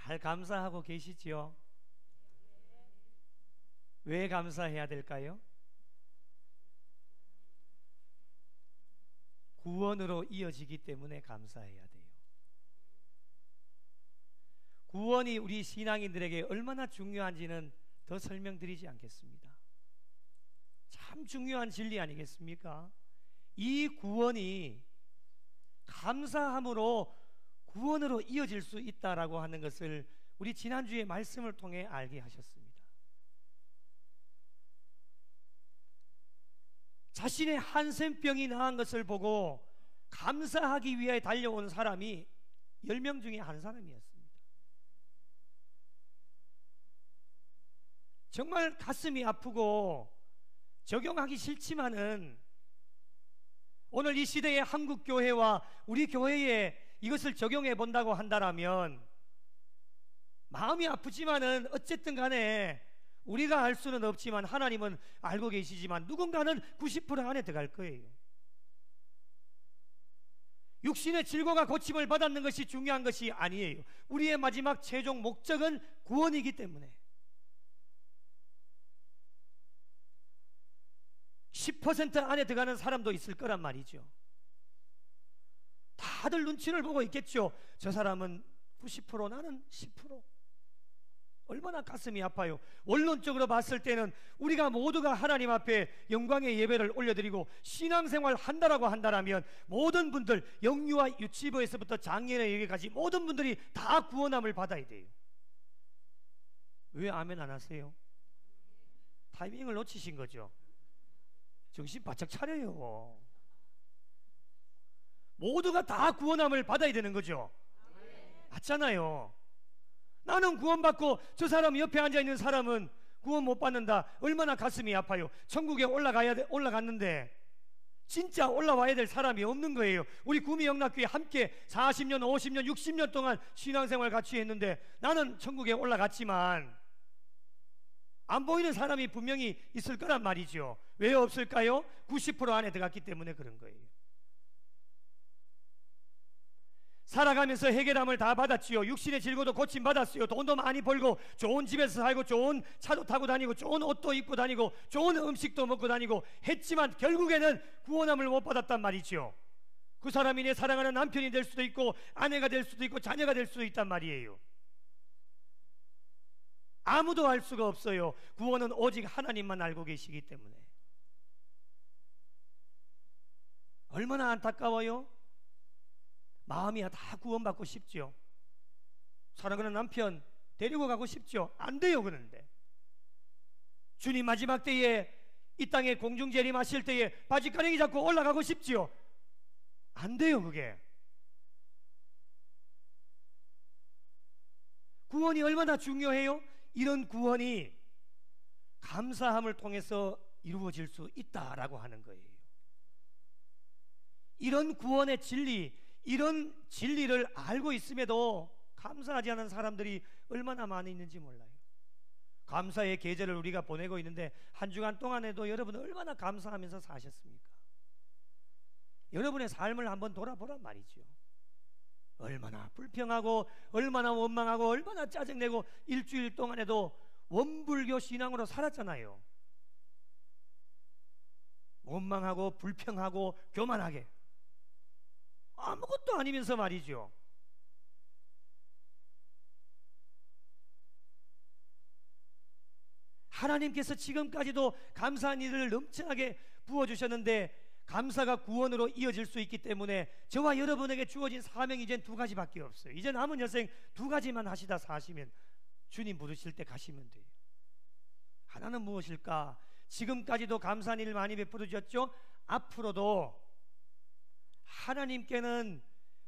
잘 감사하고 계시지요? 왜 감사해야 될까요? 구원으로 이어지기 때문에 감사해야 돼요. 구원이 우리 신앙인들에게 얼마나 중요한지는 더 설명드리지 않겠습니다. 참 중요한 진리 아니겠습니까? 이 구원이 감사함으로 구원으로 이어질 수 있다라고 하는 것을 우리 지난주의 말씀을 통해 알게 하셨습니다. 자신의 한센병이 나은 것을 보고 감사하기 위해 달려온 사람이 10명 중에 한 사람이었습니다. 정말 가슴이 아프고 적용하기 싫지만은 오늘 이 시대의 한국 교회와 우리 교회에 이것을 적용해 본다고 한다면 마음이 아프지만은 어쨌든 간에 우리가 알 수는 없지만 하나님은 알고 계시지만 누군가는 90% 안에 들어갈 거예요. 육신의 질고가 고침을 받았는 것이 중요한 것이 아니에요. 우리의 마지막 최종 목적은 구원이기 때문에 10% 안에 들어가는 사람도 있을 거란 말이죠. 다들 눈치를 보고 있겠죠. 저 사람은 90%, 나는 10%. 얼마나 가슴이 아파요. 원론적으로 봤을 때는 우리가 모두가 하나님 앞에 영광의 예배를 올려드리고 신앙생활 한다라고 한다면 모든 분들, 영유아 유치부에서부터 장년의 여기까지 모든 분들이 다 구원함을 받아야 돼요. 왜 아멘 안 하세요? 타이밍을 놓치신 거죠. 정신 바짝 차려요. 모두가 다 구원함을 받아야 되는 거죠. 맞잖아요. 나는 구원받고 저 사람 옆에 앉아있는 사람은 구원 못 받는다. 얼마나 가슴이 아파요. 천국에 올라갔는데 진짜 올라와야 될 사람이 없는 거예요. 우리 구미영락교회 함께 40년, 50년, 60년 동안 신앙생활 같이 했는데 나는 천국에 올라갔지만 안 보이는 사람이 분명히 있을 거란 말이죠. 왜 없을까요? 90% 안에 들어갔기 때문에 그런 거예요. 살아가면서 해결함을 다 받았지요. 육신의 질고도 고침 받았어요. 돈도 많이 벌고 좋은 집에서 살고 좋은 차도 타고 다니고 좋은 옷도 입고 다니고 좋은 음식도 먹고 다니고 했지만 결국에는 구원함을 못 받았단 말이죠. 그 사람이 내 사랑하는 남편이 될 수도 있고 아내가 될 수도 있고 자녀가 될 수도 있단 말이에요. 아무도 알 수가 없어요. 구원은 오직 하나님만 알고 계시기 때문에. 얼마나 안타까워요. 마음이 다 구원받고 싶죠. 사랑하는 남편 데리고 가고 싶죠. 안 돼요. 그런데 주님 마지막 때에 이 땅에 공중재림하실 때에 바지가랭이 잡고 올라가고 싶지요. 안 돼요. 그게 구원이 얼마나 중요해요. 이런 구원이 감사함을 통해서 이루어질 수 있다라고 하는 거예요. 이런 구원의 진리, 이런 진리를 알고 있음에도 감사하지 않은 사람들이 얼마나 많이 있는지 몰라요. 감사의 계절을 우리가 보내고 있는데 한 주간 동안에도 여러분은 얼마나 감사하면서 사셨습니까? 여러분의 삶을 한번 돌아보란 말이죠. 얼마나 불평하고 얼마나 원망하고 얼마나 짜증내고 일주일 동안에도 원불교 신앙으로 살았잖아요. 원망하고 불평하고 교만하게 아무것도 아니면서 말이죠. 하나님께서 지금까지도 감사한 일을 넘쳐나게 부어주셨는데 감사가 구원으로 이어질 수 있기 때문에 저와 여러분에게 주어진 사명이 이젠 두 가지밖에 없어요. 이제 남은 여생 두 가지만 하시다 사시면 주님 부르실 때 가시면 돼요. 하나는 무엇일까? 지금까지도 감사한 일을 많이 베풀어 주셨죠. 앞으로도 하나님께는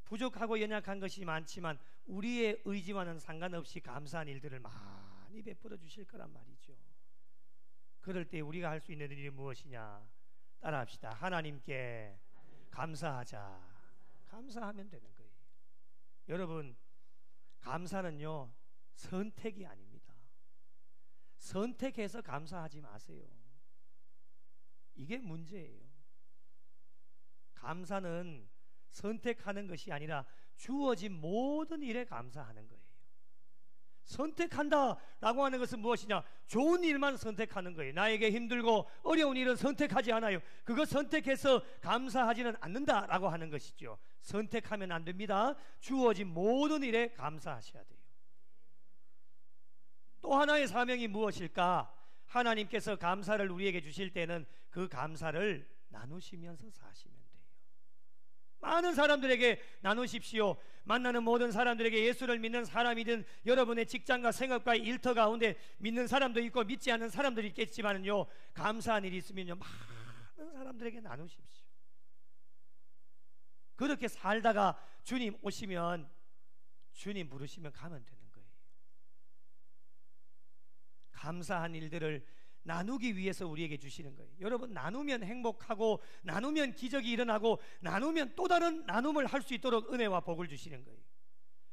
부족하고 연약한 것이 많지만 우리의 의지와는 상관없이 감사한 일들을 많이 베풀어 주실 거란 말이죠. 그럴 때 우리가 할 수 있는 일이 무엇이냐? 따라합시다. 하나님께 감사하자. 감사하면 되는 거예요. 여러분, 감사는요 선택이 아닙니다. 선택해서 감사하지 마세요. 이게 문제예요. 감사는 선택하는 것이 아니라 주어진 모든 일에 감사하는 거예요. 선택한다라고 하는 것은 무엇이냐? 좋은 일만 선택하는 거예요. 나에게 힘들고 어려운 일은 선택하지 않아요. 그거 선택해서 감사하지는 않는다라고 하는 것이죠. 선택하면 안 됩니다. 주어진 모든 일에 감사하셔야 돼요. 또 하나의 사명이 무엇일까? 하나님께서 감사를 우리에게 주실 때는 그 감사를 나누시면서 사시면 돼요. 많은 사람들에게 나누십시오. 만나는 모든 사람들에게, 예수를 믿는 사람이든 여러분의 직장과 생업과 일터 가운데 믿는 사람도 있고 믿지 않는 사람들이 있겠지만요, 감사한 일이 있으면요, 많은 사람들에게 나누십시오. 그렇게 살다가 주님 오시면, 주님 부르시면 가면 되는 거예요. 감사한 일들을 나누기 위해서 우리에게 주시는 거예요. 여러분, 나누면 행복하고, 나누면 기적이 일어나고, 나누면 또 다른 나눔을 할 수 있도록 은혜와 복을 주시는 거예요.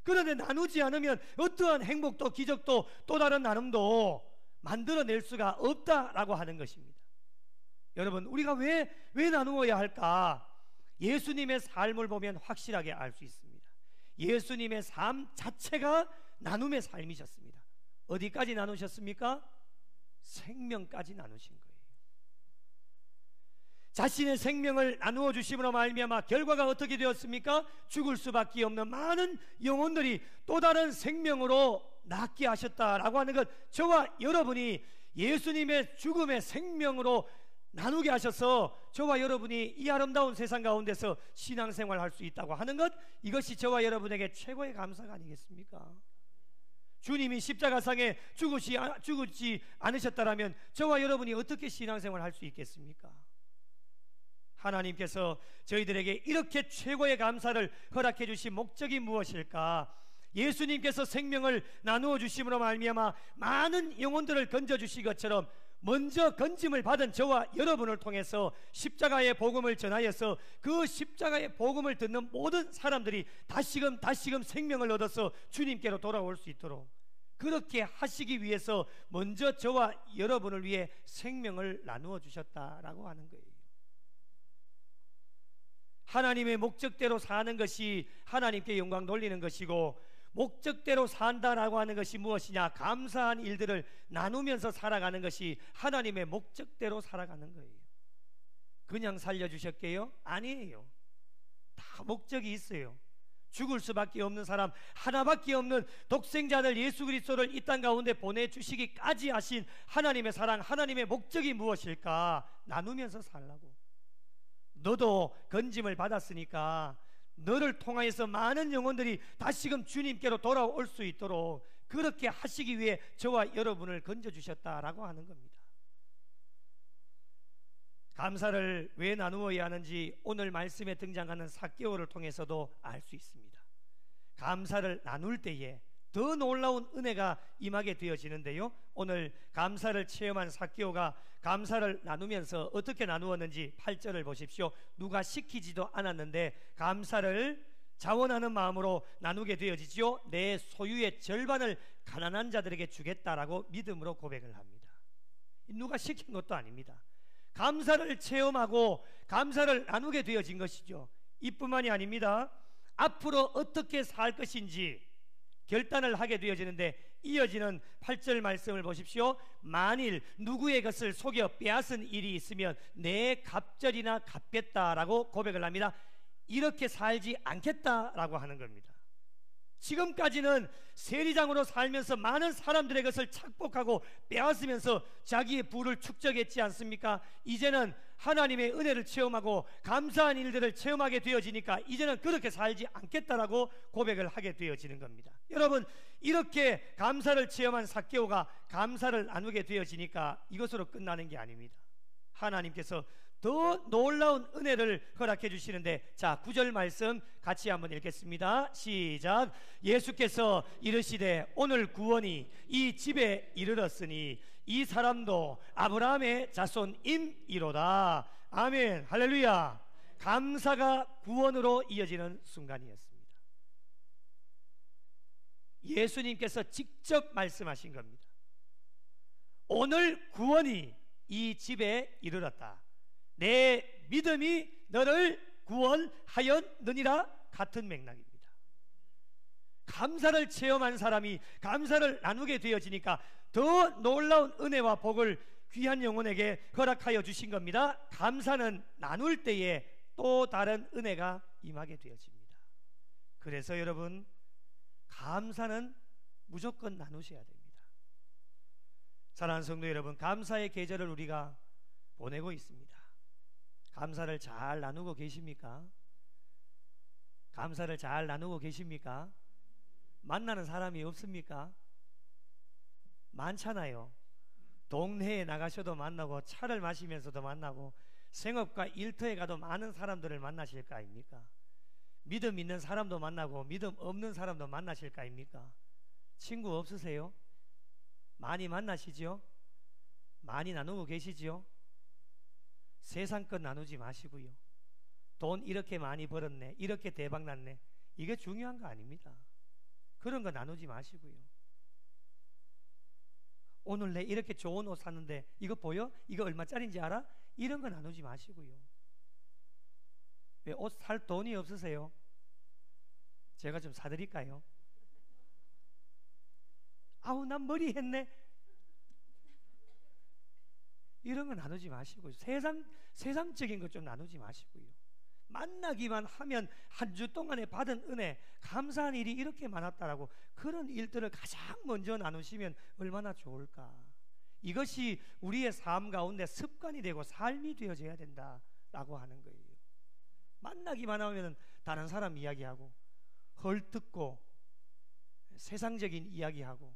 그런데 나누지 않으면 어떠한 행복도 기적도 또 다른 나눔도 만들어낼 수가 없다라고 하는 것입니다. 여러분, 우리가 왜 나누어야 할까? 예수님의 삶을 보면 확실하게 알 수 있습니다. 예수님의 삶 자체가 나눔의 삶이셨습니다. 어디까지 나누셨습니까? 생명까지 나누신 거예요. 자신의 생명을 나누어 주심으로 말미암아 결과가 어떻게 되었습니까? 죽을 수밖에 없는 많은 영혼들이 또 다른 생명으로 낫게 하셨다라고 하는 것, 저와 여러분이 예수님의 죽음의 생명으로 나누게 하셔서 저와 여러분이 이 아름다운 세상 가운데서 신앙생활을 할 수 있다고 하는 것, 이것이 저와 여러분에게 최고의 감사가 아니겠습니까? 주님이 십자가상에 죽지 않으셨다면 저와 여러분이 어떻게 신앙생활을 할 수 있겠습니까? 하나님께서 저희들에게 이렇게 최고의 감사를 허락해 주신 목적이 무엇일까? 예수님께서 생명을 나누어 주심으로 말미암아 많은 영혼들을 건져주신 것처럼 먼저 건짐을 받은 저와 여러분을 통해서 십자가의 복음을 전하여서 그 십자가의 복음을 듣는 모든 사람들이 다시금 생명을 얻어서 주님께로 돌아올 수 있도록 그렇게 하시기 위해서 먼저 저와 여러분을 위해 생명을 나누어 주셨다라고 하는 거예요. 하나님의 목적대로 사는 것이 하나님께 영광 돌리는 것이고, 목적대로 산다라고 하는 것이 무엇이냐? 감사한 일들을 나누면서 살아가는 것이 하나님의 목적대로 살아가는 거예요. 그냥 살려주셨게요? 아니에요. 다 목적이 있어요. 죽을 수밖에 없는 사람, 하나밖에 없는 독생자들 예수 그리스도를 이 땅 가운데 보내주시기까지 하신 하나님의 사랑, 하나님의 목적이 무엇일까? 나누면서 살라고. 너도 건짐을 받았으니까 너를 통하여서 많은 영혼들이 다시금 주님께로 돌아올 수 있도록 그렇게 하시기 위해 저와 여러분을 건져주셨다라고 하는 겁니다. 감사를 왜 나누어야 하는지 오늘 말씀에 등장하는 삭개오를 통해서도 알 수 있습니다. 감사를 나눌 때에 더 놀라운 은혜가 임하게 되어지는데요, 오늘 감사를 체험한 삭개오가 감사를 나누면서 어떻게 나누었는지 8절을 보십시오. 누가 시키지도 않았는데 감사를 자원하는 마음으로 나누게 되어지지요. 내 소유의 절반을 가난한 자들에게 주겠다라고 믿음으로 고백을 합니다. 누가 시킨 것도 아닙니다. 감사를 체험하고 감사를 나누게 되어진 것이죠. 이뿐만이 아닙니다. 앞으로 어떻게 살 것인지 결단을 하게 되어지는데, 이어지는 8절 말씀을 보십시오. 만일 누구의 것을 속여 빼앗은 일이 있으면 내 갑절이나 갚겠다라고 고백을 합니다. 이렇게 살지 않겠다라고 하는 겁니다. 지금까지는 세리장으로 살면서 많은 사람들의 것을 착복하고 빼앗으면서 자기의 부를 축적했지 않습니까? 이제는 하나님의 은혜를 체험하고 감사한 일들을 체험하게 되어지니까 이제는 그렇게 살지 않겠다라고 고백을 하게 되어지는 겁니다. 여러분, 이렇게 감사를 체험한 삭개오가 감사를 나누게 되어지니까 이것으로 끝나는 게 아닙니다. 하나님께서 더 놀라운 은혜를 허락해 주시는데, 자, 9절 말씀 같이 한번 읽겠습니다. 시작. 예수께서 이르시되 오늘 구원이 이 집에 이르렀으니 이 사람도 아브라함의 자손임이로다. 아멘. 할렐루야. 감사가 구원으로 이어지는 순간이었습니다. 예수님께서 직접 말씀하신 겁니다. 오늘 구원이 이 집에 이르렀다. 내 믿음이 너를 구원하였느니라. 같은 맥락입니다. 감사를 체험한 사람이 감사를 나누게 되어지니까 더 놀라운 은혜와 복을 귀한 영혼에게 허락하여 주신 겁니다. 감사는 나눌 때에 또 다른 은혜가 임하게 되어집니다. 그래서 여러분, 감사는 무조건 나누셔야 됩니다. 사랑하는 성도 여러분, 감사의 계절을 우리가 보내고 있습니다. 감사를 잘 나누고 계십니까? 감사를 잘 나누고 계십니까? 만나는 사람이 없습니까? 많잖아요. 동네에 나가셔도 만나고, 차를 마시면서도 만나고, 생업과 일터에 가도 많은 사람들을 만나실 거 아닙니까? 믿음 있는 사람도 만나고 믿음 없는 사람도 만나실 거 아닙니까? 친구 없으세요? 많이 만나시죠? 많이 나누고 계시죠? 세상 것 나누지 마시고요. 돈 이렇게 많이 벌었네, 이렇게 대박 났네, 이게 중요한 거 아닙니다. 그런 거 나누지 마시고요. 오늘 내 이렇게 좋은 옷 샀는데 이거 보여? 이거 얼마짜리인지 알아? 이런 거 나누지 마시고요. 왜 옷 살 돈이 없으세요? 제가 좀 사드릴까요? 아우, 난 머리 했네, 이런 거 나누지 마시고요. 세상적인 것 좀 나누지 마시고요. 만나기만 하면 한 주 동안에 받은 은혜, 감사한 일이 이렇게 많았다라고 그런 일들을 가장 먼저 나누시면 얼마나 좋을까. 이것이 우리의 삶 가운데 습관이 되고 삶이 되어져야 된다라고 하는 거예요. 만나기만 하면 다른 사람 이야기하고 헐뜯고 세상적인 이야기하고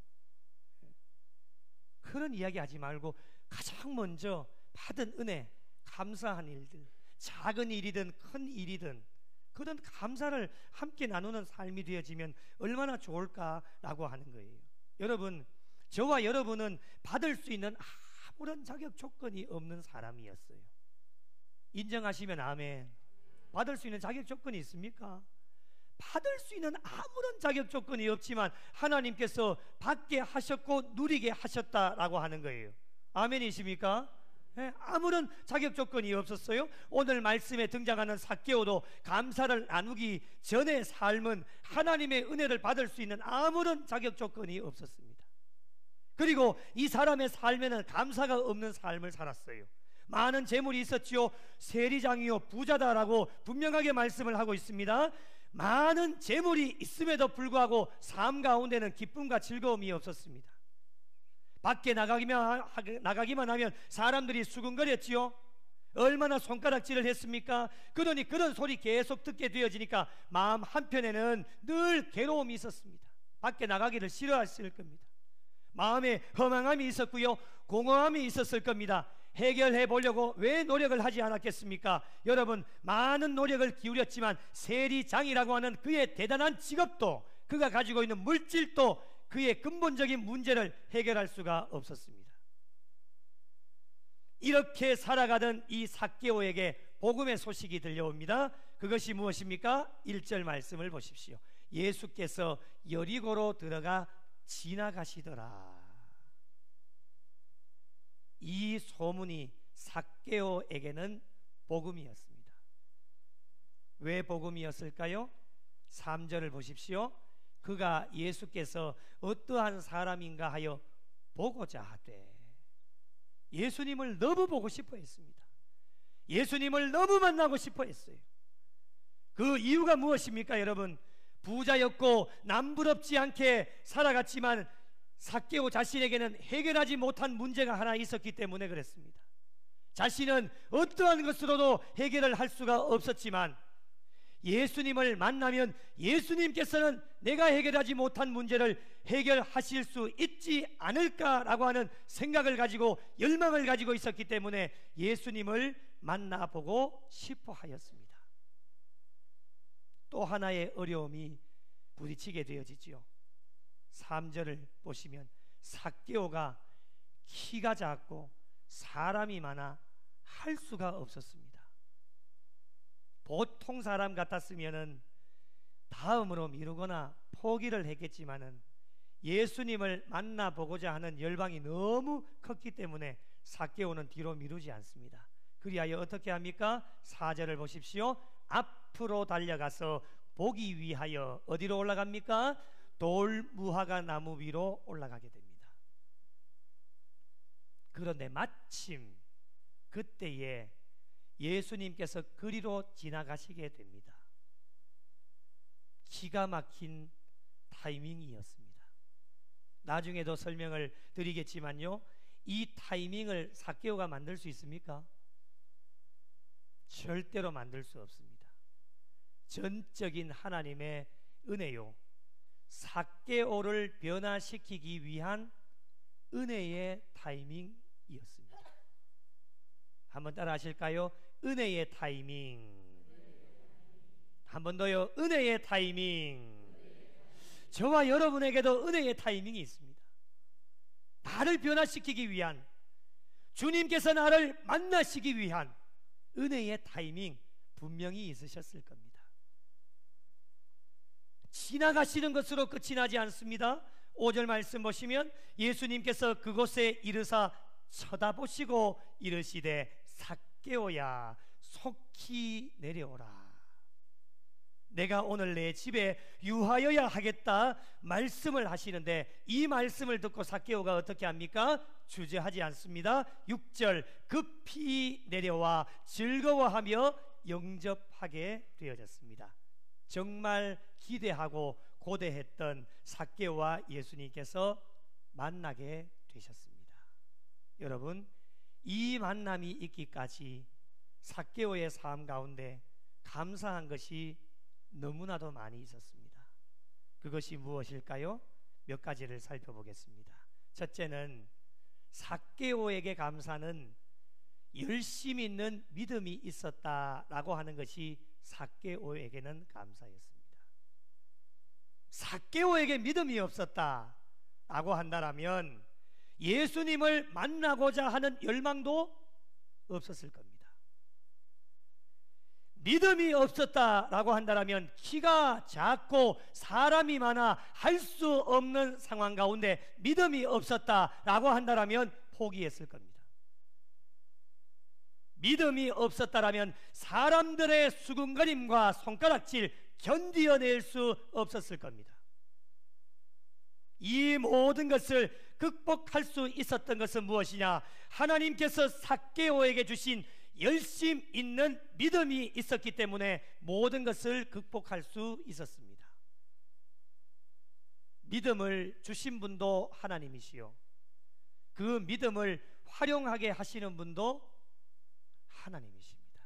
그런 이야기 하지 말고 가장 먼저 받은 은혜, 감사한 일들, 작은 일이든 큰 일이든 그런 감사를 함께 나누는 삶이 되어지면 얼마나 좋을까라고 하는 거예요. 여러분, 저와 여러분은 받을 수 있는 아무런 자격 조건이 없는 사람이었어요. 인정하시면 아멘. 받을 수 있는 자격 조건이 있습니까? 받을 수 있는 아무런 자격 조건이 없지만 하나님께서 받게 하셨고 누리게 하셨다라고 하는 거예요. 아멘이십니까? 네, 아무런 자격 조건이 없었어요. 오늘 말씀에 등장하는 삭개오도 감사를 나누기 전의 삶은 하나님의 은혜를 받을 수 있는 아무런 자격 조건이 없었습니다. 그리고 이 사람의 삶에는 감사가 없는 삶을 살았어요. 많은 재물이 있었지요. 세리장이요 부자다라고 분명하게 말씀을 하고 있습니다. 많은 재물이 있음에도 불구하고 삶 가운데는 기쁨과 즐거움이 없었습니다. 밖에 나가기만 하면 사람들이 수근거렸지요. 얼마나 손가락질을 했습니까? 그러니 그런 소리 계속 듣게 되어지니까 마음 한편에는 늘 괴로움이 있었습니다. 밖에 나가기를 싫어했을 겁니다. 마음에 허망함이 있었고요, 공허함이 있었을 겁니다. 해결해 보려고 왜 노력을 하지 않았겠습니까? 여러분, 많은 노력을 기울였지만 세리장이라고 하는 그의 대단한 직업도, 그가 가지고 있는 물질도 그의 근본적인 문제를 해결할 수가 없었습니다. 이렇게 살아가던 이 삭개오에게 복음의 소식이 들려옵니다. 그것이 무엇입니까? 1절 말씀을 보십시오. 예수께서 여리고로 들어가 지나가시더라. 이 소문이 삭개오에게는 복음이었습니다. 왜 복음이었을까요? 3절을 보십시오. 그가 예수께서 어떠한 사람인가 하여 보고자 하되, 예수님을 너무 보고 싶어 했습니다. 예수님을 너무 만나고 싶어 했어요. 그 이유가 무엇입니까? 여러분, 부자였고 남부럽지 않게 살아갔지만 삭개오 자신에게는 해결하지 못한 문제가 하나 있었기 때문에 그랬습니다. 자신은 어떠한 것으로도 해결을 할 수가 없었지만 예수님을 만나면 예수님께서는 내가 해결하지 못한 문제를 해결하실 수 있지 않을까라고 하는 생각을 가지고 열망을 가지고 있었기 때문에 예수님을 만나보고 싶어 하였습니다. 또 하나의 어려움이 부딪히게 되어지죠. 3절을 보시면 삭개오가 키가 작고 사람이 많아 할 수가 없었습니다. 보통 사람 같았으면은 다음으로 미루거나 포기를 했겠지만은 예수님을 만나보고자 하는 열망이 너무 컸기 때문에 삭개오는 뒤로 미루지 않습니다. 그리하여 어떻게 합니까? 4절을 보십시오. 앞으로 달려가서 보기 위하여 어디로 올라갑니까? 돌무화과 나무 위로 올라가게 됩니다. 그런데 마침 그때에 예수님께서 그리로 지나가시게 됩니다. 기가 막힌 타이밍이었습니다. 나중에도 설명을 드리겠지만요, 이 타이밍을 삭개오가 만들 수 있습니까? 절대로 만들 수 없습니다. 전적인 하나님의 은혜요, 삭개오를 변화시키기 위한 은혜의 타이밍이었습니다. 한번 따라 하실까요? 은혜의 타이밍. 한 번 더요. 은혜의 타이밍. 저와 여러분에게도 은혜의 타이밍이 있습니다. 나를 변화시키기 위한, 주님께서 나를 만나시기 위한 은혜의 타이밍 분명히 있으셨을 겁니다. 지나가시는 것으로 끝이 나지 않습니다. 5절 말씀 보시면 예수님께서 그곳에 이르사 쳐다보시고 이르시되 삭개오야 속히 내려오라. 내가 오늘 내 집에 유하여야 하겠다 말씀을 하시는데, 이 말씀을 듣고 삭개오가 어떻게 합니까? 주저하지 않습니다. 6절 급히 내려와 즐거워하며 영접하게 되어졌습니다. 정말 기대하고 고대했던 삭개오와 예수님께서 만나게 되셨습니다. 여러분, 이 만남이 있기까지 삭개오의 삶 가운데 감사한 것이 너무나도 많이 있었습니다. 그것이 무엇일까요? 몇 가지를 살펴보겠습니다. 첫째는, 삭개오에게 감사는 열심 있는 믿음이 있었다라고 하는 것이 삭개오에게는 감사였습니다. 삭개오에게 믿음이 없었다라고 한다면 예수님을 만나고자 하는 열망도 없었을 겁니다. 믿음이 없었다라고 한다면 키가 작고 사람이 많아 할 수 없는 상황 가운데 믿음이 없었다라고 한다면 포기했을 겁니다. 믿음이 없었다라면 사람들의 수군거림과 손가락질 견디어낼 수 없었을 겁니다. 이 모든 것을 극복할 수 있었던 것은 무엇이냐? 하나님께서 삭개오에게 주신 열심 있는 믿음이 있었기 때문에 모든 것을 극복할 수 있었습니다. 믿음을 주신 분도 하나님이시요, 그 믿음을 활용하게 하시는 분도 하나님이십니다.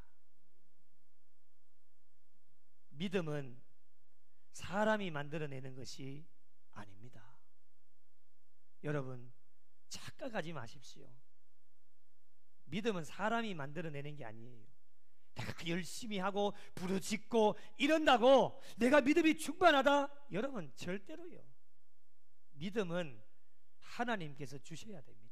믿음은 사람이 만들어내는 것이 아닙니다. 여러분, 착각하지 마십시오. 믿음은 사람이 만들어내는 게 아니에요. 내가 열심히 하고 부르짖고 이런다고 내가 믿음이 충만하다? 여러분, 절대로요. 믿음은 하나님께서 주셔야 됩니다.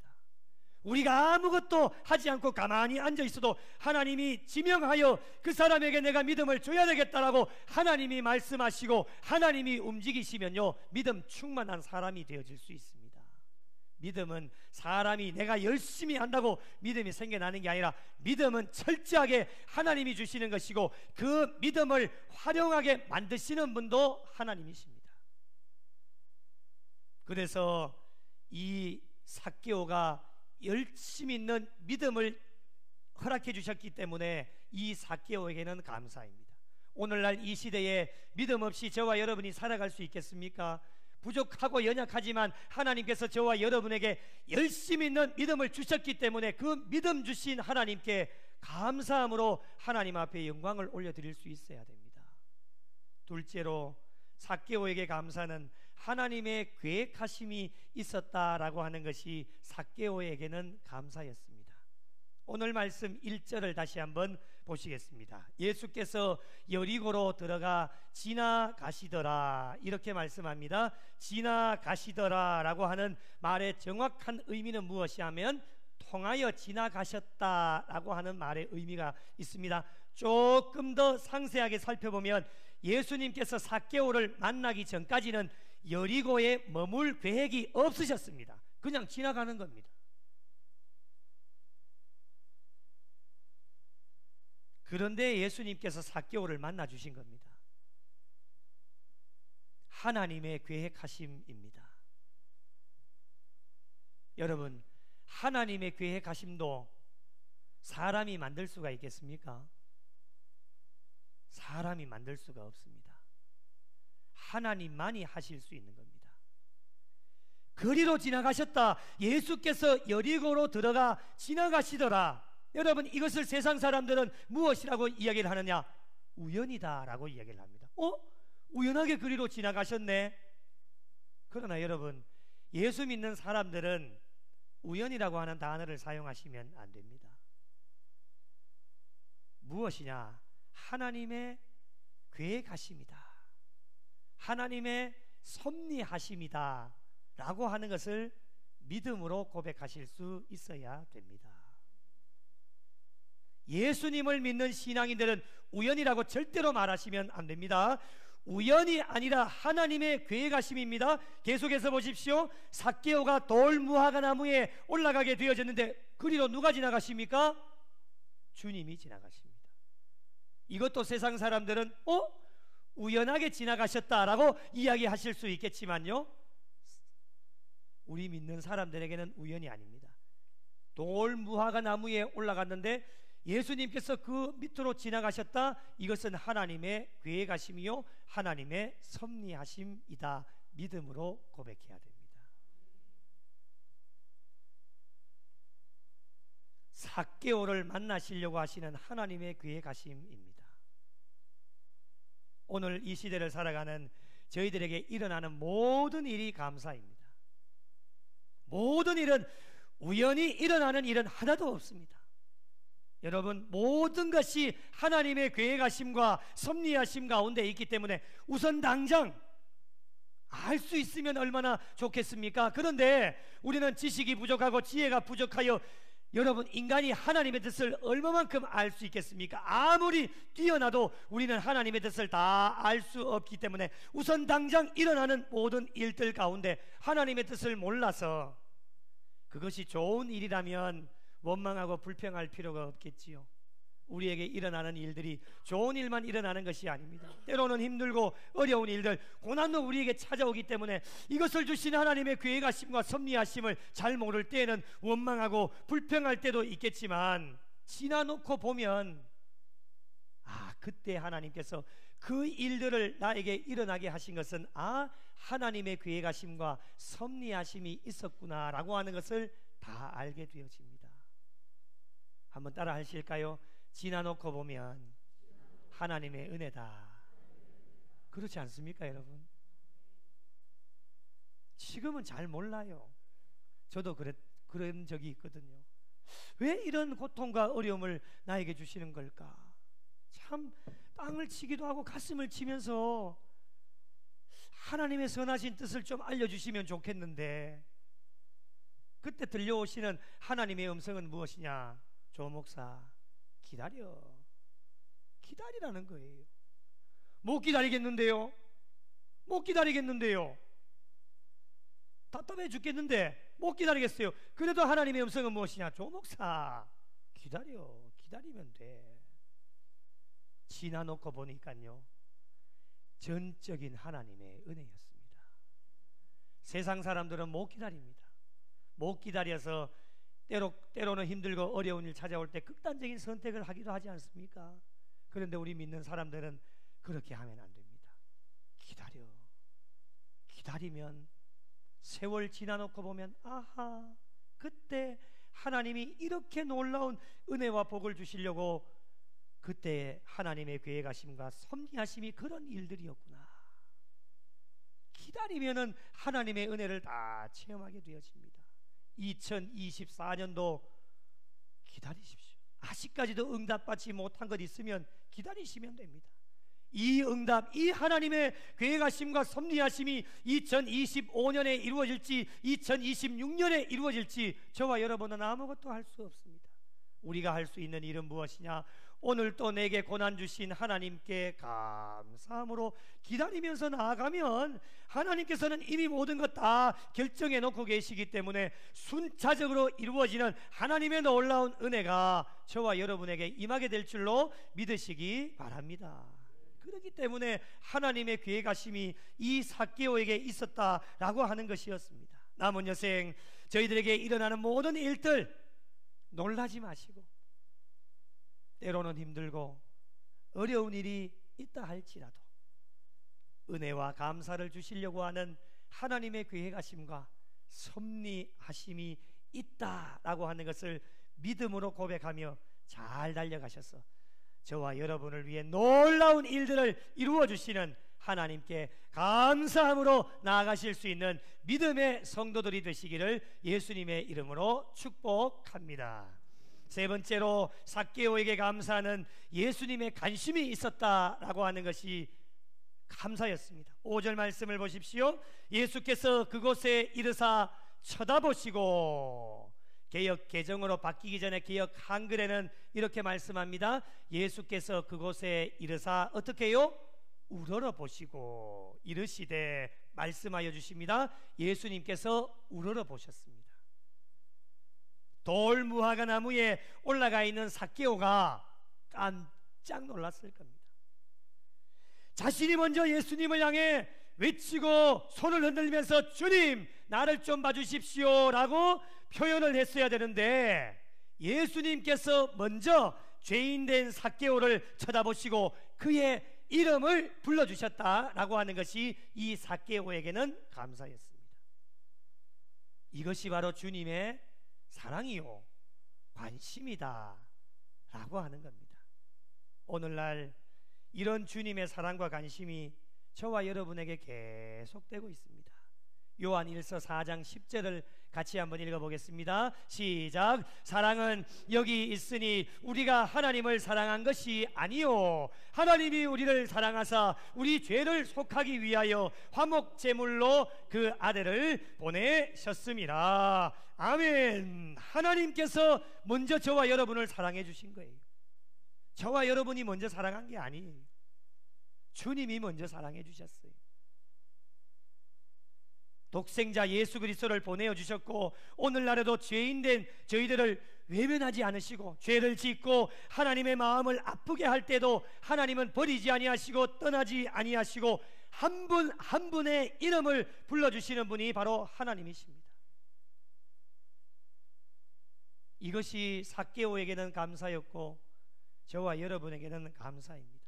우리가 아무것도 하지 않고 가만히 앉아 있어도 하나님이 지명하여 그 사람에게 내가 믿음을 줘야 되겠다라고 하나님이 말씀하시고 하나님이 움직이시면요, 믿음 충만한 사람이 되어질 수 있습니다. 믿음은 사람이 내가 열심히 한다고 믿음이 생겨나는 게 아니라, 믿음은 철저하게 하나님이 주시는 것이고 그 믿음을 활용하게 만드시는 분도 하나님이십니다. 그래서 이 삭개오가 열심히 있는 믿음을 허락해 주셨기 때문에 이 삭개오에게는 감사입니다. 오늘날 이 시대에 믿음 없이 저와 여러분이 살아갈 수 있겠습니까? 부족하고 연약하지만 하나님께서 저와 여러분에게 열심히 있는 믿음을 주셨기 때문에 그 믿음 주신 하나님께 감사함으로 하나님 앞에 영광을 올려드릴 수 있어야 됩니다. 둘째로, 삭개오에게 감사는 하나님의 계획하심이 있었다라고 하는 것이 삭개오에게는 감사였습니다. 오늘 말씀 1절을 다시 한번 보시겠습니다. 예수께서 여리고로 들어가 지나가시더라, 이렇게 말씀합니다. 지나가시더라 라고 하는 말의 정확한 의미는 무엇이 하면 통하여 지나가셨다라고 하는 말의 의미가 있습니다. 조금 더 상세하게 살펴보면 예수님께서 삭개오를 만나기 전까지는 여리고에 머물 계획이 없으셨습니다. 그냥 지나가는 겁니다. 그런데 예수님께서 삭개오를 만나 주신 겁니다. 하나님의 계획하심입니다. 여러분, 하나님의 계획하심도 사람이 만들 수가 있겠습니까? 사람이 만들 수가 없습니다. 하나님만이 하실 수 있는 겁니다. 거리로 지나가셨다. 예수께서 여리고로 들어가 지나가시더라. 여러분, 이것을 세상 사람들은 무엇이라고 이야기를 하느냐? 우연이다 라고 이야기를 합니다. 우연하게 거리로 지나가셨네. 그러나 여러분, 예수 믿는 사람들은 우연이라고 하는 단어를 사용하시면 안 됩니다. 무엇이냐? 하나님의 계획하심이다, 하나님의 섭리하심이다 라고 하는 것을 믿음으로 고백하실 수 있어야 됩니다. 예수님을 믿는 신앙인들은 우연이라고 절대로 말하시면 안 됩니다. 우연이 아니라 하나님의 계획하심입니다. 계속해서 보십시오. 삭개오가 돌무화과 나무에 올라가게 되어졌는데 그리로 누가 지나가십니까? 주님이 지나가십니다. 이것도 세상 사람들은 우연하게 지나가셨다라고 이야기하실 수 있겠지만요, 우리 믿는 사람들에게는 우연이 아닙니다. 돌무화과 나무에 올라갔는데 예수님께서 그 밑으로 지나가셨다. 이것은 하나님의 계획하심이요 하나님의 섭리하심이다. 믿음으로 고백해야 됩니다. 삭개오를 만나시려고 하시는 하나님의 계획하심입니다. 오늘 이 시대를 살아가는 저희들에게 일어나는 모든 일이 감사입니다. 모든 일은 우연히 일어나는 일은 하나도 없습니다. 여러분, 모든 것이 하나님의 계획하심과 섭리하심 가운데 있기 때문에 우선 당장 알 수 있으면 얼마나 좋겠습니까? 그런데 우리는 지식이 부족하고 지혜가 부족하여, 여러분, 인간이 하나님의 뜻을 얼마만큼 알 수 있겠습니까? 아무리 뛰어나도 우리는 하나님의 뜻을 다 알 수 없기 때문에 우선 당장 일어나는 모든 일들 가운데 하나님의 뜻을 몰라서 그것이 좋은 일이라면 원망하고 불평할 필요가 없겠지요. 우리에게 일어나는 일들이 좋은 일만 일어나는 것이 아닙니다. 때로는 힘들고 어려운 일들, 고난도 우리에게 찾아오기 때문에 이것을 주신 하나님의 계획하심과 섭리하심을 잘 모를 때에는 원망하고 불평할 때도 있겠지만, 지나놓고 보면 그때 하나님께서 그 일들을 나에게 일어나게 하신 것은 하나님의 계획하심과 섭리하심이 있었구나 라고 하는 것을 다 알게 되어집니다. 한번 따라 하실까요? 지나놓고 보면 하나님의 은혜다. 그렇지 않습니까, 여러분? 지금은 잘 몰라요. 저도 그런 적이 있거든요. 왜 이런 고통과 어려움을 나에게 주시는 걸까? 참 땅을 치기도 하고 가슴을 치면서 하나님의 선하신 뜻을 좀 알려주시면 좋겠는데, 그때 들려오시는 하나님의 음성은 무엇이냐? 조 목사, 기다리라는 거예요. 못 기다리겠는데요. 답답해 죽겠는데 못 기다리겠어요. 그래도 하나님의 음성은 무엇이냐? 조 목사, 기다리면 돼. 지나놓고 보니까요, 전적인 하나님의 은혜였습니다. 세상 사람들은 못 기다립니다. 못 기다려서 때로는 힘들고 어려운 일 찾아올 때 극단적인 선택을 하기도 하지 않습니까? 그런데 우리 믿는 사람들은 그렇게 하면 안 됩니다. 기다리면 세월 지나놓고 보면 그때 하나님이 이렇게 놀라운 은혜와 복을 주시려고 그때 하나님의 계획하심과 섭리하심이 그런 일들이었구나. 기다리면은 하나님의 은혜를 다 체험하게 되어집니다. 2024년도 기다리십시오. 아직까지도 응답받지 못한 것 있으면 기다리시면 됩니다. 이 응답, 이 하나님의 계획하심과 섭리하심이 2025년에 이루어질지 2026년에 이루어질지 저와 여러분은 아무것도 할 수 없습니다. 우리가 할 수 있는 일은 무엇이냐? 오늘 또 내게 고난 주신 하나님께 감사함으로 기다리면서 나아가면 하나님께서는 이미 모든 것 다 결정해 놓고 계시기 때문에 순차적으로 이루어지는 하나님의 놀라운 은혜가 저와 여러분에게 임하게 될 줄로 믿으시기 바랍니다. 그렇기 때문에 하나님의 계획하심이 이 삭개오에게 있었다라고 하는 것이었습니다. 남은 여생 저희들에게 일어나는 모든 일들 놀라지 마시고, 때로는 힘들고 어려운 일이 있다 할지라도 은혜와 감사를 주시려고 하는 하나님의 계획하심과 섭리하심이 있다라고 하는 것을 믿음으로 고백하며 잘 달려가셔서 저와 여러분을 위해 놀라운 일들을 이루어 주시는 하나님께 감사함으로 나아가실 수 있는 믿음의 성도들이 되시기를 예수님의 이름으로 축복합니다. 세 번째로 삭개오에게 감사하는 예수님의 관심이 있었다라고 하는 것이 감사였습니다. 5절 말씀을 보십시오. 예수께서 그곳에 이르사 쳐다보시고, 개역 개정으로 바뀌기 전에 개역 한글에는 이렇게 말씀합니다. 예수께서 그곳에 이르사 어떻게 해요? 우러러보시고 이르시되, 말씀하여 주십니다. 예수님께서 우러러보셨습니다. 돌무화과 나무에 올라가 있는 삭개오가 깜짝 놀랐을 겁니다. 자신이 먼저 예수님을 향해 외치고 손을 흔들면서 주님 나를 좀 봐주십시오 라고 표현을 했어야 되는데, 예수님께서 먼저 죄인된 삭개오를 쳐다보시고 그의 이름을 불러주셨다라고 하는 것이 이 삭개오에게는 감사였습니다. 이것이 바로 주님의 사랑이요 관심이다 라고 하는 겁니다. 오늘날 이런 주님의 사랑과 관심이 저와 여러분에게 계속되고 있습니다. 요한 1서 4장 10절을 같이 한번 읽어보겠습니다. 시작. 사랑은 여기 있으니 우리가 하나님을 사랑한 것이 아니요 하나님이 우리를 사랑하사 우리 죄를 속하기 위하여 화목제물로 그 아들을 보내셨습니다. 아멘. 하나님께서 먼저 저와 여러분을 사랑해 주신 거예요. 저와 여러분이 먼저 사랑한 게 아니에요. 주님이 먼저 사랑해 주셨어요. 독생자 예수 그리스도를 보내어 주셨고, 오늘날에도 죄인된 저희들을 외면하지 않으시고 죄를 짓고 하나님의 마음을 아프게 할 때도 하나님은 버리지 아니하시고 떠나지 아니하시고 한 분 한 분의 이름을 불러주시는 분이 바로 하나님이십니다. 이것이 삭개오에게는 감사였고 저와 여러분에게는 감사입니다.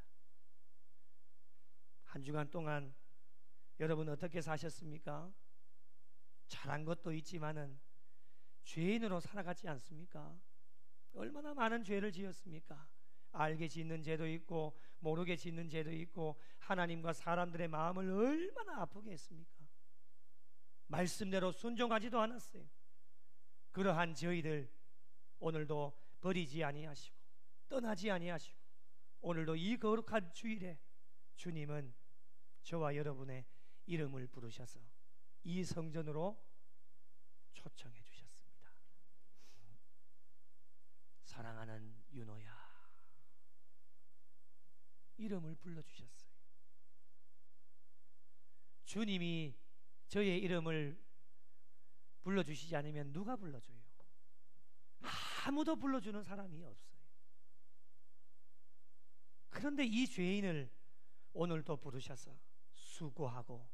한 주간 동안 여러분 어떻게 사셨습니까? 잘한 것도 있지만은 죄인으로 살아가지 않습니까? 얼마나 많은 죄를 지었습니까? 알게 짓는 죄도 있고 모르게 짓는 죄도 있고 하나님과 사람들의 마음을 얼마나 아프게 했습니까? 말씀대로 순종하지도 않았어요. 그러한 저희들 오늘도 버리지 아니하시고 떠나지 아니하시고 오늘도 이 거룩한 주일에 주님은 저와 여러분의 이름을 부르셔서 이 성전으로 초청해 주셨습니다. 사랑하는 윤호야, 이름을 불러주셨어요. 주님이 저의 이름을 불러주시지 않으면 누가 불러줘요? 아무도 불러주는 사람이 없어요. 그런데 이 죄인을 오늘도 부르셔서 수고하고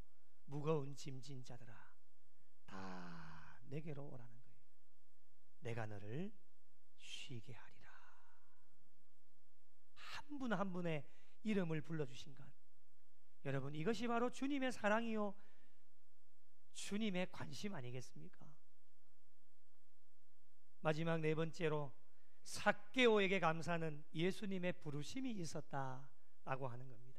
무거운 짐진 자들아 다 내게로 오라는 거예요. 내가 너를 쉬게 하리라. 한 분 한 분의 이름을 불러주신 것, 여러분 이것이 바로 주님의 사랑이요 주님의 관심 아니겠습니까? 마지막 네 번째로 삭개오에게 감사는 예수님의 부르심이 있었다라고 하는 겁니다.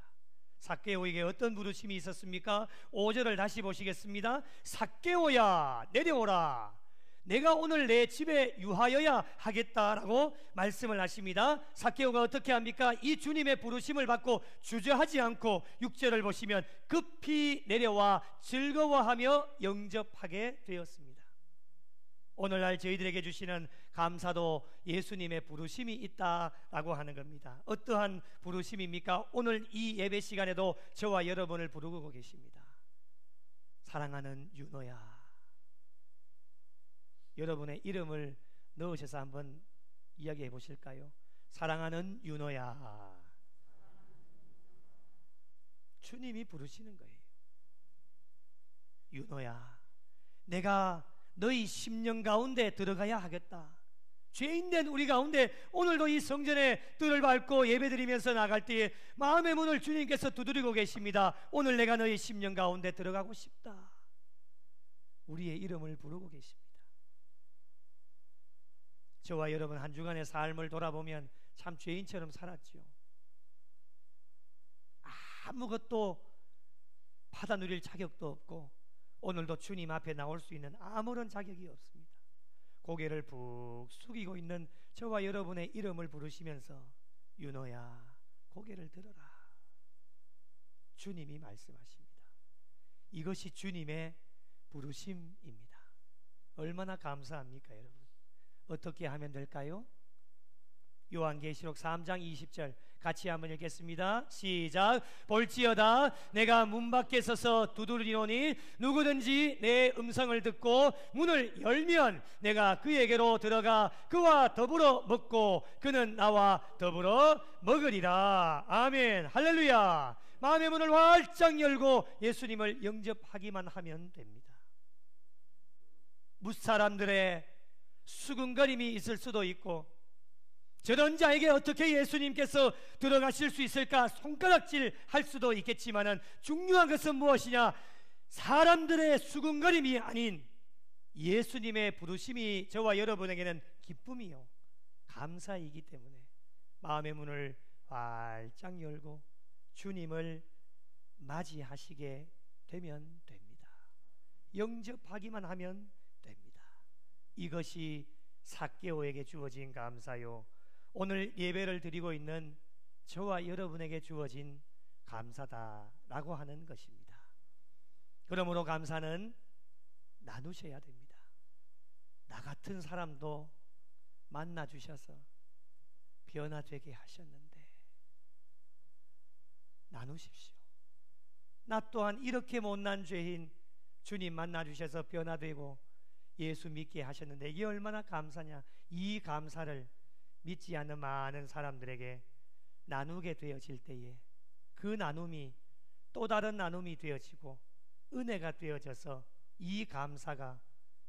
삭개오에게 어떤 부르심이 있었습니까? 5절을 다시 보시겠습니다. 삭개오야 내려오라, 내가 오늘 내 집에 유하여야 하겠다라고 말씀을 하십니다. 삭개오가 어떻게 합니까? 이 주님의 부르심을 받고 주저하지 않고 6절을 보시면 급히 내려와 즐거워하며 영접하게 되었습니다. 오늘날 저희들에게 주시는 감사도 예수님의 부르심이 있다라고 하는 겁니다. 어떠한 부르심입니까? 오늘 이 예배 시간에도 저와 여러분을 부르고 계십니다. 사랑하는 윤호야, 여러분의 이름을 넣으셔서 한번 이야기해 보실까요? 사랑하는 윤호야, 주님이 부르시는 거예요. 윤호야, 내가 너희 심령 가운데 들어가야 하겠다. 죄인된 우리 가운데 오늘도 이 성전에 뜰을 밟고 예배드리면서 나갈 때에 마음의 문을 주님께서 두드리고 계십니다. 오늘 내가 너희 심령 가운데 들어가고 싶다. 우리의 이름을 부르고 계십니다. 저와 여러분 한 주간의 삶을 돌아보면 참 죄인처럼 살았죠. 아무것도 받아 누릴 자격도 없고 오늘도 주님 앞에 나올 수 있는 아무런 자격이 없습니다. 고개를 푹 숙이고 있는 저와 여러분의 이름을 부르시면서 윤호야, 고개를 들어라. 주님이 말씀하십니다. 이것이 주님의 부르심입니다. 얼마나 감사합니까, 여러분? 어떻게 하면 될까요? 요한계시록 3장 20절 같이 한번 읽겠습니다. 시작. 볼지어다 내가 문 밖에 서서 두드리노니 누구든지 내 음성을 듣고 문을 열면 내가 그에게로 들어가 그와 더불어 먹고 그는 나와 더불어 먹으리라. 아멘. 할렐루야. 마음의 문을 활짝 열고 예수님을 영접하기만 하면 됩니다. 무사람들의 수군거림이 있을 수도 있고 저런 자에게 어떻게 예수님께서 들어가실 수 있을까 손가락질 할 수도 있겠지만은 중요한 것은 무엇이냐? 사람들의 수군거림이 아닌 예수님의 부르심이 저와 여러분에게는 기쁨이요 감사이기 때문에 마음의 문을 활짝 열고 주님을 맞이하시게 되면 됩니다. 영접하기만 하면 됩니다. 이것이 삭개오에게 주어진 감사요, 오늘 예배를 드리고 있는 저와 여러분에게 주어진 감사다라고 하는 것입니다. 그러므로 감사는 나누셔야 됩니다. 나 같은 사람도 만나 주셔서 변화되게 하셨는데 나누십시오. 나 또한 이렇게 못난 죄인 주님 만나 주셔서 변화되고 예수 믿게 하셨는데 이게 얼마나 감사냐. 이 감사를 믿지 않는 많은 사람들에게 나누게 되어질 때에 그 나눔이 또 다른 나눔이 되어지고 은혜가 되어져서 이 감사가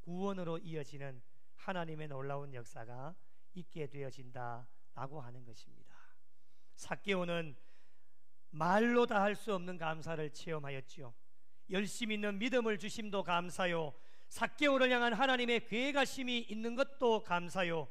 구원으로 이어지는 하나님의 놀라운 역사가 있게 되어진다라고 하는 것입니다. 삭개오는 말로 다 할 수 없는 감사를 체험하였지요. 열심 있는 믿음을 주심도 감사요, 삭개오를 향한 하나님의 괴가심이 있는 것도 감사요,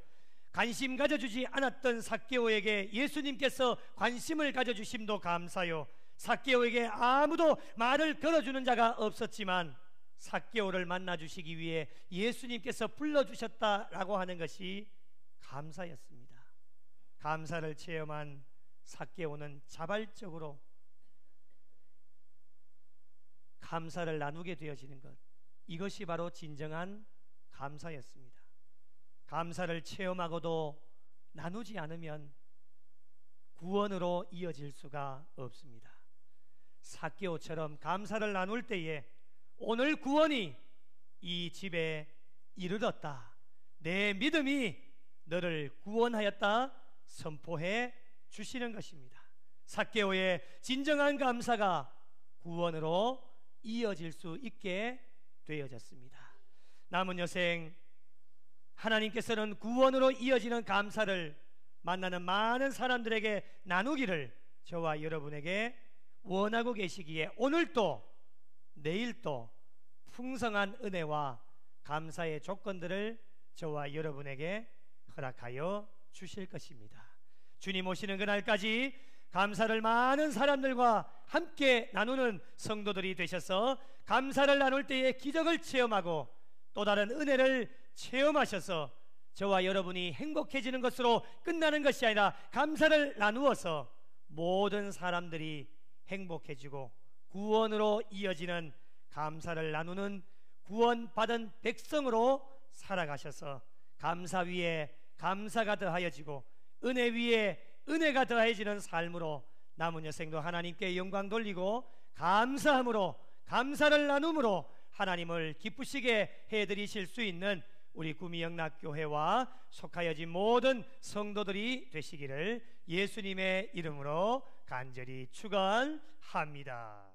관심 가져주지 않았던 삭개오에게 예수님께서 관심을 가져주심도 감사요, 삭개오에게 아무도 말을 걸어주는 자가 없었지만 삭개오를 만나주시기 위해 예수님께서 불러주셨다라고 하는 것이 감사였습니다. 감사를 체험한 삭개오는 자발적으로 감사를 나누게 되어지는 것, 이것이 바로 진정한 감사였습니다. 감사를 체험하고도 나누지 않으면 구원으로 이어질 수가 없습니다. 삭개오처럼 감사를 나눌 때에 오늘 구원이 이 집에 이르렀다, 내 믿음이 너를 구원하였다 선포해 주시는 것입니다. 삭개오의 진정한 감사가 구원으로 이어질 수 있게 되어졌습니다. 남은 여생 하나님께서는 구원으로 이어지는 감사를 만나는 많은 사람들에게 나누기를 저와 여러분에게 원하고 계시기에 오늘도 내일도 풍성한 은혜와 감사의 조건들을 저와 여러분에게 허락하여 주실 것입니다. 주님 오시는 그날까지 감사를 많은 사람들과 함께 나누는 성도들이 되셔서 감사를 나눌 때에 기적을 체험하고 또 다른 은혜를 체험하셔서 저와 여러분이 행복해지는 것으로 끝나는 것이 아니라 감사를 나누어서 모든 사람들이 행복해지고 구원으로 이어지는 감사를 나누는 구원받은 백성으로 살아가셔서 감사 위에 감사가 더하여지고 은혜 위에 은혜가 더해지는 삶으로 남은 여생도 하나님께 영광 돌리고 감사함으로 감사를 나눔으로 하나님을 기쁘시게 해드리실 수 있는 우리 구미영락교회와 속하여진 모든 성도들이 되시기를 예수님의 이름으로 간절히 축원합니다.